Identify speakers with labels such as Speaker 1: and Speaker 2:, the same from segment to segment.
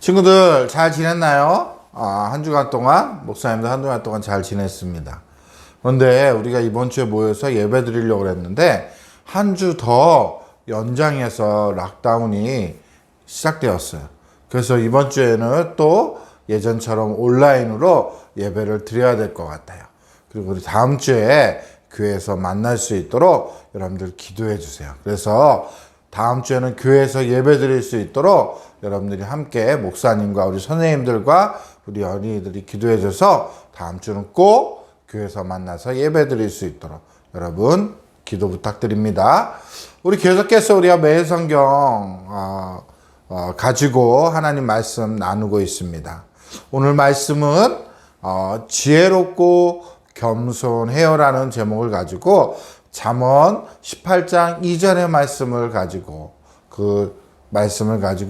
Speaker 1: 친구들 잘 지냈나요? 한 주간 동안 목사님도 한 주간 동안 잘 지냈습니다. 그런데 우리가 이번 주에 모여서 예배 드리려고 했는데 한 주 더 연장해서 락다운이 시작되었어요. 그래서 이번 주에는 또 예전처럼 온라인으로 예배를 드려야 될 것 같아요. 그리고 우리 다음 주에 교회에서 만날 수 있도록 여러분들 기도해 주세요. 그래서 다음 주에는 교회에서 예배 드릴 수 있도록 여러분들이 함께 목사님과 우리 선생님들과 우리 어린이들이 기도해 줘서 다음 주는 꼭 교회에서 만나서 예배 드릴 수 있도록 여러분 기도 부탁드립니다. 우리 계속해서 우리가 매일 성경 가지고 하나님 말씀 나누고 있습니다. 오늘 말씀은 지혜롭고 겸손해요라는 제목을 가지고 잠언 18장 2절의 말씀을 가지고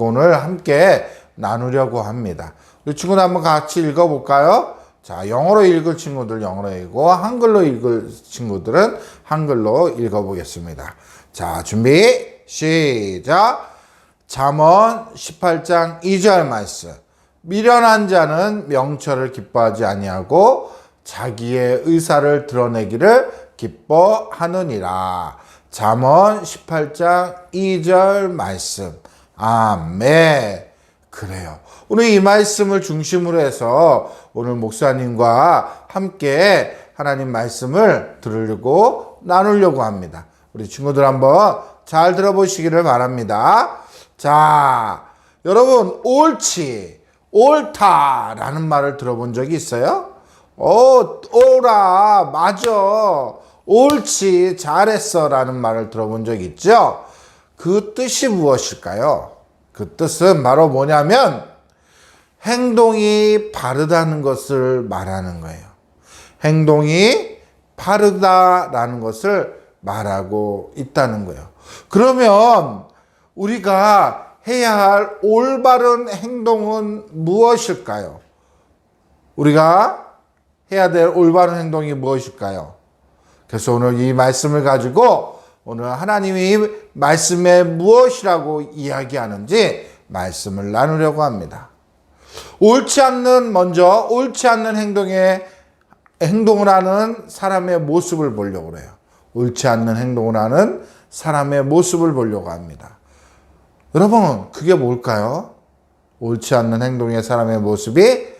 Speaker 1: 오늘 함께 나누려고 합니다. 우리 친구들 한번 같이 읽어볼까요? 자, 영어로 읽을 친구들 영어로 읽고 한글로 읽을 친구들은 한글로 읽어보겠습니다. 자, 준비 시작. 잠언 18장 2절 말씀. 미련한 자는 명철을 기뻐하지 아니하고 자기의 의사를 드러내기를 기뻐하느니라. 잠언 18장 2절 말씀. 아멘. 그래요. 오늘 이 말씀을 중심으로 해서 오늘 목사님과 함께 하나님 말씀을 들으려고 나누려고 합니다. 우리 친구들 한번 잘 들어보시기를 바랍니다. 자, 여러분 옳지, 옳다라는 말을 들어본 적이 있어요? 옳아, 맞아, 옳지, 잘했어 라는 말을 들어본 적 있죠? 그 뜻이 무엇일까요? 그 뜻은 바로 뭐냐면 행동이 바르다는 것을 말하는 거예요. 행동이 바르다라는 것을 말하고 있다는 거예요. 그러면 우리가 해야 할 올바른 행동은 무엇일까요? 우리가 해야 될 올바른 행동이 무엇일까요? 그래서 오늘 이 말씀을 가지고 오늘 하나님이 말씀에 무엇이라고 이야기하는지 말씀을 나누려고 합니다. 옳지 않는 행동을 하는 사람의 모습을 보려고 그래요. 옳지 않는 행동을 하는 사람의 모습을 보려고 합니다. 여러분, 그게 뭘까요? 옳지 않는 행동의 사람의 모습이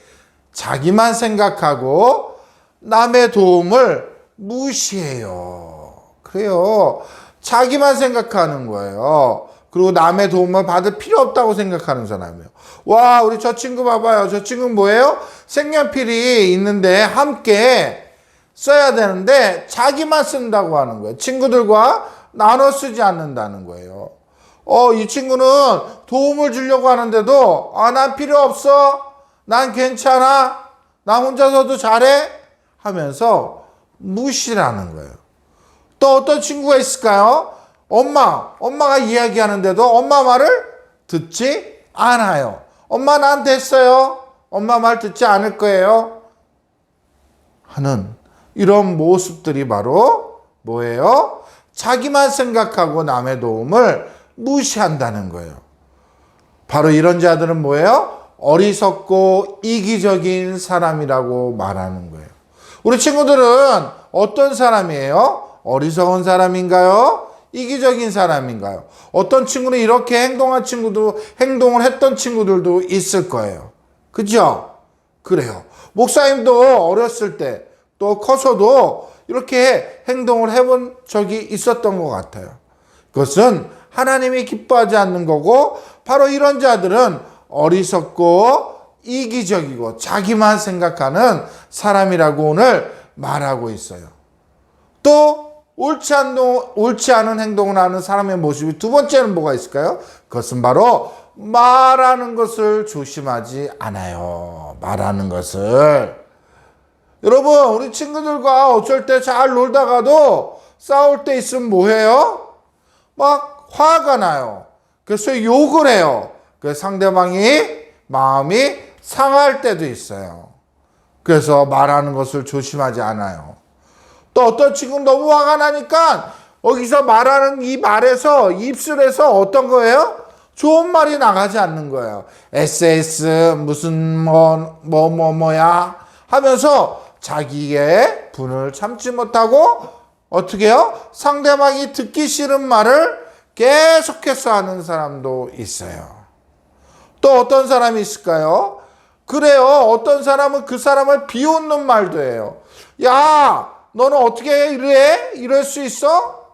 Speaker 1: 자기만 생각하고 남의 도움을 무시해요. 그래요. 자기만 생각하는 거예요. 그리고 남의 도움을 받을 필요 없다고 생각하는 사람이에요. 와, 우리 저 친구 봐봐요. 저 친구는 뭐예요? 색연필이 있는데 함께 써야 되는데 자기만 쓴다고 하는 거예요. 친구들과 나눠 쓰지 않는다는 거예요. 이 친구는 도움을 주려고 하는데도 난 필요 없어. 난 괜찮아. 나 혼자서도 잘해. 하면서 무시라는 거예요. 또 어떤 친구가 있을까요? 엄마가 이야기하는데도 엄마 말을 듣지 않아요. 엄마 난 됐어요. 엄마 말 듣지 않을 거예요. 하는 이런 모습들이 바로 뭐예요? 자기만 생각하고 남의 도움을 무시한다는 거예요. 바로 이런 자들은 뭐예요? 어리석고 이기적인 사람이라고 말하는 거예요. 우리 친구들은 어떤 사람이에요? 어리석은 사람인가요? 이기적인 사람인가요? 어떤 친구는 이렇게 행동을 했던 친구들도 있을 거예요. 그죠? 그래요. 목사님도 어렸을 때 또 커서도 이렇게 행동을 해본 적이 있었던 것 같아요. 그것은 하나님이 기뻐하지 않는 거고 바로 이런 자들은 어리석고 이기적이고 자기만 생각하는 사람이라고 오늘 말하고 있어요. 또 옳지 않은 행동을 하는 사람의 모습이 두 번째는 뭐가 있을까요? 그것은 바로 말하는 것을 조심하지 않아요. 말하는 것을. 여러분, 우리 친구들과 어쩔 때 잘 놀다가도 싸울 때 있으면 뭐해요? 막 화가 나요. 그래서 욕을 해요. 그래서 상대방이 마음이 상할 때도 있어요. 그래서 말하는 것을 조심하지 않아요. 또 어떤 친구는 너무 화가 나니까 여기서 말하는 이 말에서 입술에서 어떤 거예요? 좋은 말이 나가지 않는 거예요. SS 무슨 뭐야 하면서 자기의 분을 참지 못하고 어떻게 해요? 상대방이 듣기 싫은 말을 계속해서 하는 사람도 있어요. 또 어떤 사람이 있을까요? 그래요. 어떤 사람은 그 사람을 비웃는 말도 해요. 야, 너는 어떻게 이래? 이럴 수 있어?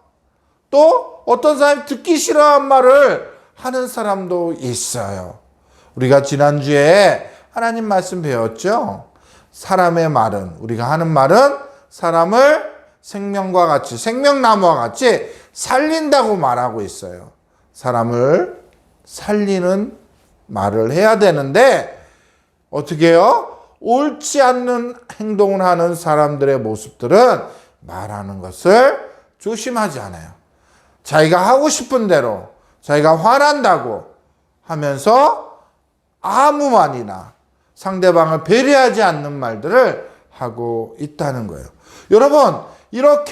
Speaker 1: 또 어떤 사람이 듣기 싫어한 말을 하는 사람도 있어요. 우리가 지난주에 하나님 말씀 배웠죠? 사람의 말은, 우리가 하는 말은 사람을 생명과 같이, 생명나무와 같이 살린다고 말하고 있어요. 사람을 살리는 말을 해야 되는데 어떻게 해요? 옳지 않는 행동을 하는 사람들의 모습들은 말하는 것을 조심하지 않아요. 자기가 하고 싶은 대로, 자기가 화난다고 하면서 아무 말이나 상대방을 배려하지 않는 말들을 하고 있다는 거예요. 여러분, 이런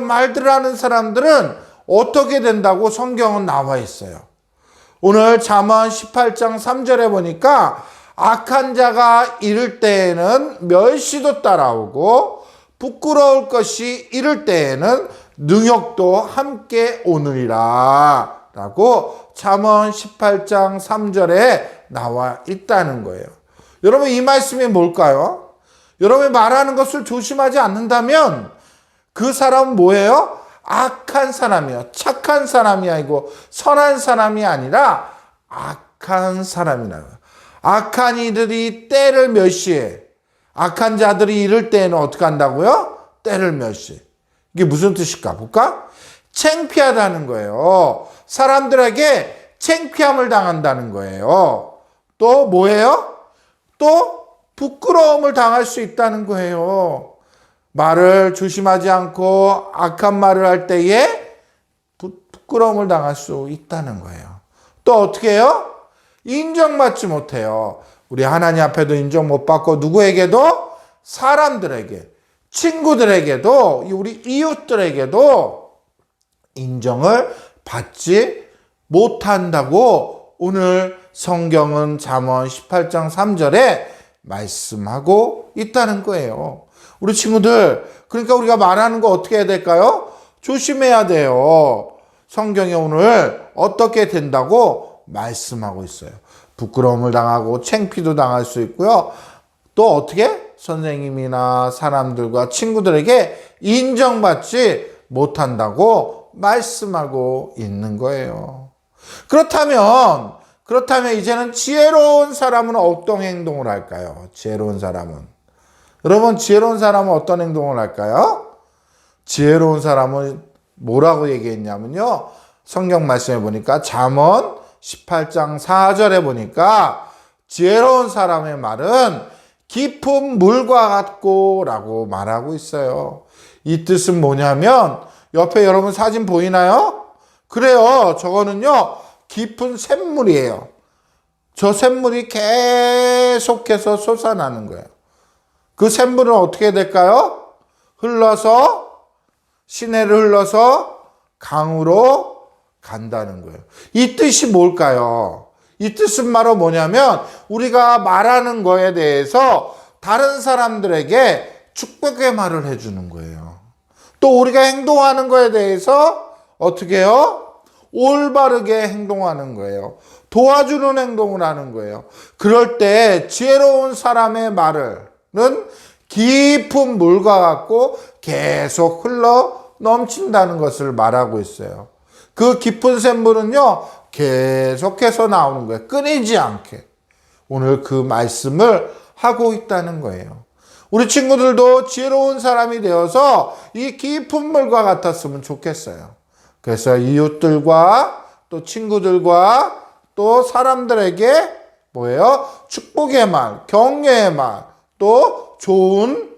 Speaker 1: 말들을 하는 사람들은 어떻게 된다고 성경은 나와 있어요. 오늘 잠언 18장 3절에 보니까 악한 자가 이를 때에는 멸시도 따라오고 부끄러울 것이 이를 때에는 능욕도 함께 오느니라 라고 잠언 18장 3절에 나와 있다는 거예요. 여러분, 이 말씀이 뭘까요? 여러분이 말하는 것을 조심하지 않는다면 그 사람은 뭐예요? 악한 사람이요. 착한 사람이 아니고 선한 사람이 아니라 악한 사람이라고요. 악한 이들이 때를 멸시해. 악한 자들이 이럴 때에는 어떻게 한다고요? 때를 멸시해. 이게 무슨 뜻일까? 볼까? 창피하다는 거예요. 사람들에게 창피함을 당한다는 거예요. 또 뭐예요? 또 부끄러움을 당할 수 있다는 거예요. 말을 조심하지 않고 악한 말을 할 때에 부끄러움을 당할 수 있다는 거예요. 또 어떻게 해요? 인정받지 못해요. 우리 하나님 앞에도 인정 못 받고 누구에게도? 사람들에게, 친구들에게도, 우리 이웃들에게도 인정을 받지 못한다고 오늘 성경은 잠언 18장 3절에 말씀하고 있다는 거예요. 우리 친구들, 그러니까 우리가 말하는 거 어떻게 해야 될까요? 조심해야 돼요. 성경에 오늘 어떻게 된다고 말씀하고 있어요. 부끄러움을 당하고 창피도 당할 수 있고요. 또 어떻게? 선생님이나 사람들과 친구들에게 인정받지 못한다고 말씀하고 있는 거예요. 그렇다면 이제는 지혜로운 사람은 어떤 행동을 할까요? 지혜로운 사람은. 여러분, 지혜로운 사람은 어떤 행동을 할까요? 지혜로운 사람은 뭐라고 얘기했냐면요. 성경 말씀에 보니까 잠언 18장 4절에 보니까 지혜로운 사람의 말은 깊은 물과 같고 라고 말하고 있어요. 이 뜻은 뭐냐면 옆에 여러분 사진 보이나요? 그래요. 저거는요. 깊은 샘물이에요. 저 샘물이 계속해서 솟아나는 거예요. 그 샘물은 어떻게 될까요? 시내를 흘러서 강으로 간다는 거예요. 이 뜻이 뭘까요? 이 뜻은 바로 뭐냐면 우리가 말하는 거에 대해서 다른 사람들에게 축복의 말을 해주는 거예요. 또 우리가 행동하는 거에 대해서 어떻게 해요? 올바르게 행동하는 거예요. 도와주는 행동을 하는 거예요. 그럴 때 지혜로운 사람의 말은 깊은 물과 같고 계속 흘러 넘친다는 것을 말하고 있어요. 그 깊은 샘물은요, 계속해서 나오는 거예요. 끊이지 않게. 오늘 그 말씀을 하고 있다는 거예요. 우리 친구들도 지혜로운 사람이 되어서 이 깊은 물과 같았으면 좋겠어요. 그래서 이웃들과 또 친구들과 또 사람들에게 뭐예요? 축복의 말, 격려의 말, 또 좋은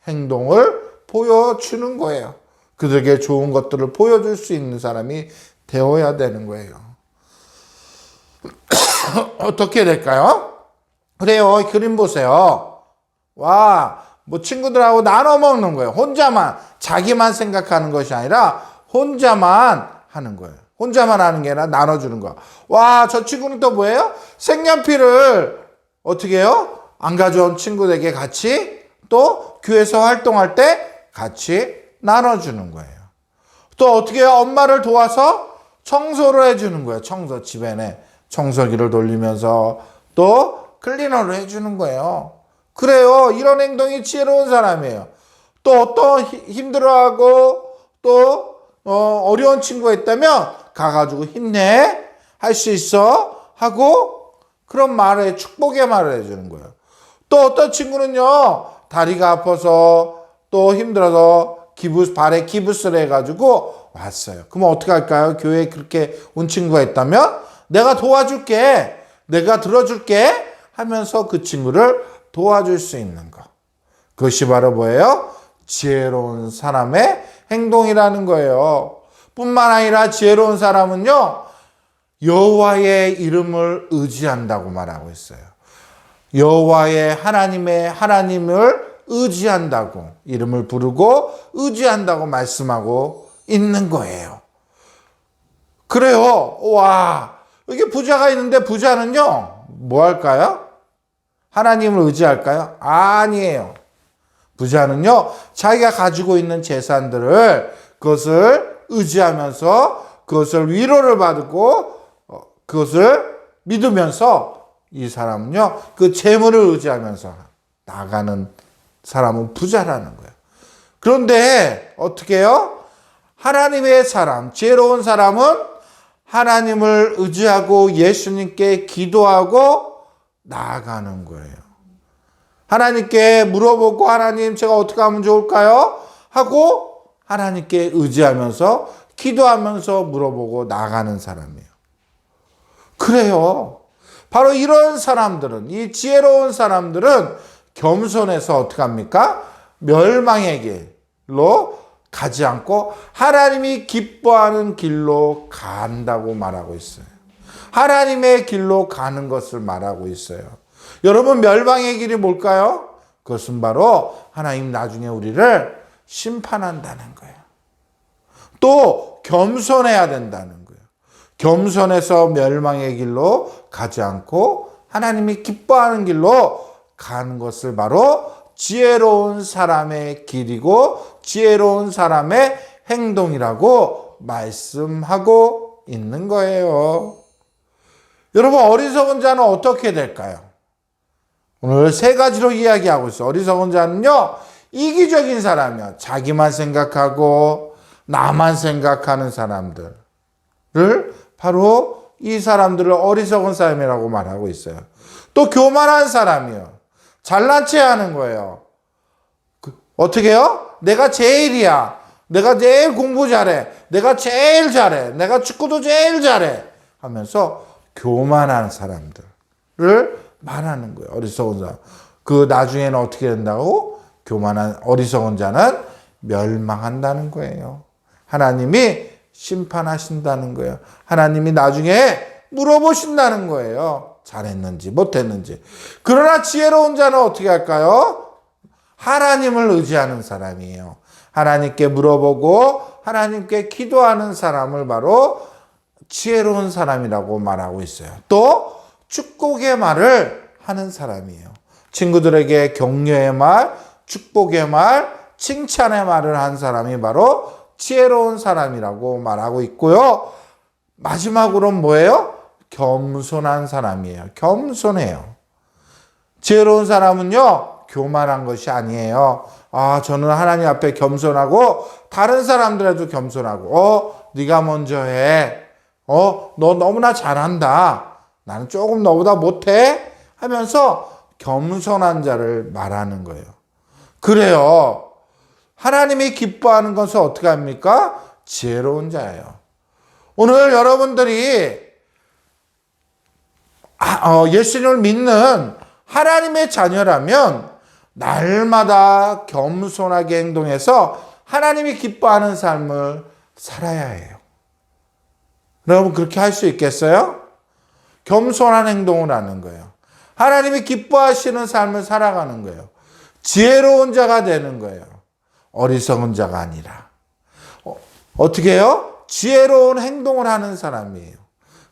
Speaker 1: 행동을 보여주는 거예요. 그들에게 좋은 것들을 보여줄 수 있는 사람이 되어야 되는 거예요. 어떻게 될까요? 그래요. 그림 보세요. 와, 친구들하고 나눠 먹는 거예요. 혼자만, 자기만 생각하는 것이 아니라 혼자만 하는 거예요. 혼자만 하는 게 아니라 나눠주는 거야. 와, 저 친구는 또 뭐예요? 색연필을 어떻게 해요? 안 가져온 친구들에게 같이 또 교회에서 활동할 때 같이 나눠주는 거예요. 또 어떻게 해요? 엄마를 도와서 청소를 해주는 거예요. 청소, 집에 청소기를 돌리면서 또 클리너를 해주는 거예요. 그래요. 이런 행동이 지혜로운 사람이에요. 또 어떤 힘들어하고 또 어려운 친구가 있다면 가가지고 힘내, 할 수 있어 하고 그런 말에 축복의 말을 해주는 거예요. 또 어떤 친구는요, 다리가 아파서 또 힘들어서 발에 기부스를 해가지고 왔어요. 그럼 어떻게 할까요? 교회에 그렇게 온 친구가 있다면 내가 도와줄게, 내가 들어줄게 하면서 그 친구를 도와줄 수 있는 거. 그것이 바로 뭐예요? 지혜로운 사람의 행동이라는 거예요. 뿐만 아니라 지혜로운 사람은요, 여호와의 이름을 의지한다고 말하고 있어요. 여호와의 하나님을 의지한다고, 이름을 부르고 의지한다고 말씀하고 있는 거예요. 그래요. 와, 이게 부자가 있는데 부자는요, 뭐 할까요? 하나님을 의지할까요? 아니에요. 부자는요, 자기가 가지고 있는 재산들을 그것을 의지하면서 그것을 위로를 받고 그것을 믿으면서 이 사람은요, 그 재물을 의지하면서 나가는 사람은 부자라는 거예요. 그런데 어떻게 해요? 하나님의 사람, 지혜로운 사람은 하나님을 의지하고 예수님께 기도하고 나아가는 거예요. 하나님께 물어보고 하나님 제가 어떻게 하면 좋을까요? 하고 하나님께 의지하면서 기도하면서 물어보고 나아가는 사람이에요. 그래요. 바로 이런 사람들은, 이 지혜로운 사람들은 겸손해서 어떻게 합니까? 멸망의 길로 가지 않고 하나님이 기뻐하는 길로 간다고 말하고 있어요. 하나님의 길로 가는 것을 말하고 있어요. 여러분, 멸망의 길이 뭘까요? 그것은 바로 하나님 나중에 우리를 심판한다는 거예요. 또 겸손해야 된다는 거예요. 겸손해서 멸망의 길로 가지 않고 하나님이 기뻐하는 길로 가는 것을 바로 지혜로운 사람의 길이고 지혜로운 사람의 행동이라고 말씀하고 있는 거예요. 여러분, 어리석은 자는 어떻게 될까요? 오늘 세 가지로 이야기하고 있어요. 어리석은 자는요, 이기적인 사람이요. 자기만 생각하고 나만 생각하는 사람들을 바로 이 사람들을 어리석은 사람이라고 말하고 있어요. 또 교만한 사람이요. 잘난 체 하는 거예요. 어떻게 해요? 내가 제일이야. 내가 제일 공부 잘해. 내가 제일 잘해. 내가 축구도 제일 잘해. 하면서 교만한 사람들을 말하는 거예요. 어리석은 자. 그 나중에는 어떻게 된다고? 교만한 어리석은 자는 멸망한다는 거예요. 하나님이 심판하신다는 거예요. 하나님이 나중에 물어보신다는 거예요. 잘했는지 못했는지. 그러나 지혜로운 자는 어떻게 할까요? 하나님을 의지하는 사람이에요. 하나님께 물어보고 하나님께 기도하는 사람을 바로 지혜로운 사람이라고 말하고 있어요. 또 축복의 말을 하는 사람이에요. 친구들에게 격려의 말, 축복의 말, 칭찬의 말을 한 사람이 바로 지혜로운 사람이라고 말하고 있고요. 마지막으로는 뭐예요? 겸손한 사람이에요. 겸손해요. 지혜로운 사람은요, 교만한 것이 아니에요. 아, 저는 하나님 앞에 겸손하고 다른 사람들에도 겸손하고 네가 먼저 해. 너 너무나 잘한다. 나는 조금 너보다 못해. 하면서 겸손한 자를 말하는 거예요. 그래요. 하나님이 기뻐하는 것은 어떻게 합니까? 지혜로운 자예요. 오늘 여러분들이 예수님을 믿는 하나님의 자녀라면 날마다 겸손하게 행동해서 하나님이 기뻐하는 삶을 살아야 해요. 여러분, 그렇게 할 수 있겠어요? 겸손한 행동을 하는 거예요. 하나님이 기뻐하시는 삶을 살아가는 거예요. 지혜로운 자가 되는 거예요. 어리석은 자가 아니라. 어떻게 해요? 지혜로운 행동을 하는 사람이에요.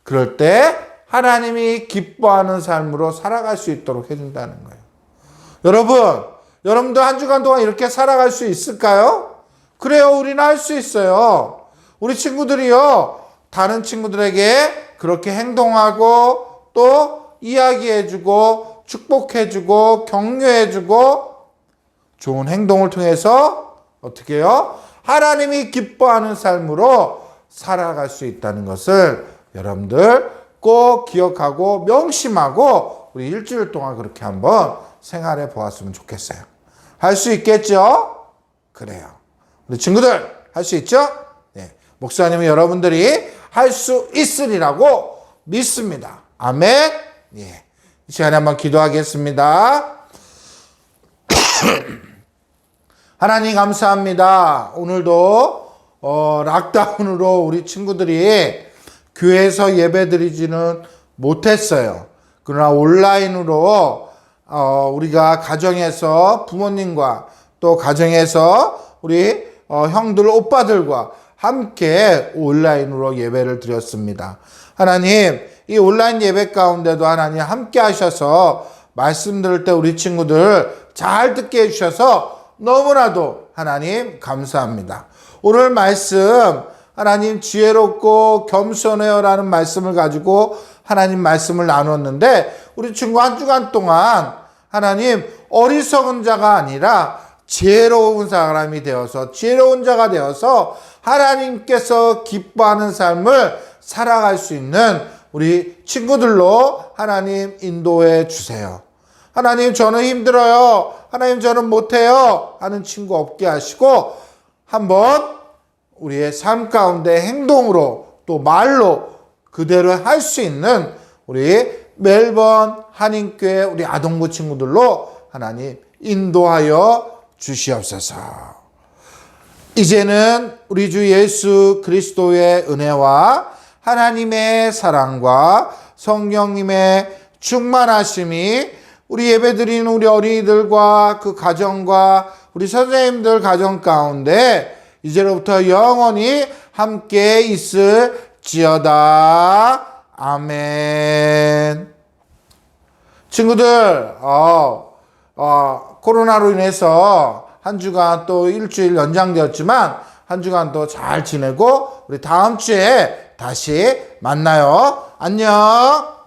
Speaker 1: 그럴 때 하나님이 기뻐하는 삶으로 살아갈 수 있도록 해준다는 거예요. 여러분도 한 주간 동안 이렇게 살아갈 수 있을까요? 그래요. 우리는 할 수 있어요. 우리 친구들이요, 다른 친구들에게 그렇게 행동하고 또 이야기해주고 축복해주고 격려해주고 좋은 행동을 통해서 어떻게 해요? 하나님이 기뻐하는 삶으로 살아갈 수 있다는 것을 여러분들 꼭 기억하고 명심하고 우리 일주일 동안 그렇게 한번 생활해 보았으면 좋겠어요. 할 수 있겠죠? 그래요. 우리 친구들 할 수 있죠? 네. 목사님은 여러분들이 할 수 있으리라고 믿습니다. 아멘. 예. 이 시간에 한번 기도하겠습니다. 하나님 감사합니다. 오늘도 락다운으로 우리 친구들이 교회에서 예배드리지는 못했어요. 그러나 온라인으로 우리가 가정에서 부모님과 또 가정에서 우리 형들 오빠들과 함께 온라인으로 예배를 드렸습니다. 하나님, 이 온라인 예배 가운데도 하나님 함께 하셔서 말씀 들을 때 우리 친구들 잘 듣게 해주셔서 너무나도 하나님 감사합니다. 오늘 말씀 하나님 지혜롭고 겸손해요라는 말씀을 가지고 하나님 말씀을 나눴는데 우리 친구 한 주간 동안 하나님 어리석은 자가 아니라 지혜로운 사람이 되어서 지혜로운 자가 되어서 하나님께서 기뻐하는 삶을 살아갈 수 있는 우리 친구들로 하나님 인도해 주세요. 하나님 저는 힘들어요. 하나님 저는 못해요. 하는 친구 없게 하시고 한번 우리의 삶 가운데 행동으로 또 말로 그대로 할 수 있는 우리 멜번 한인교회 우리 아동부 친구들로 하나님 인도하여 주시옵소서. 이제는 우리 주 예수 그리스도의 은혜와 하나님의 사랑과 성령님의 충만하심이 우리 예배드리는 우리 어린이들과 그 가정과 우리 선생님들 가정 가운데 이제로부터 영원히 함께 있을지어다. 아멘. 친구들, 코로나로 인해서 한 주간 또 일주일 연장되었지만 한 주간 또 잘 지내고 우리 다음 주에 다시 만나요. 안녕.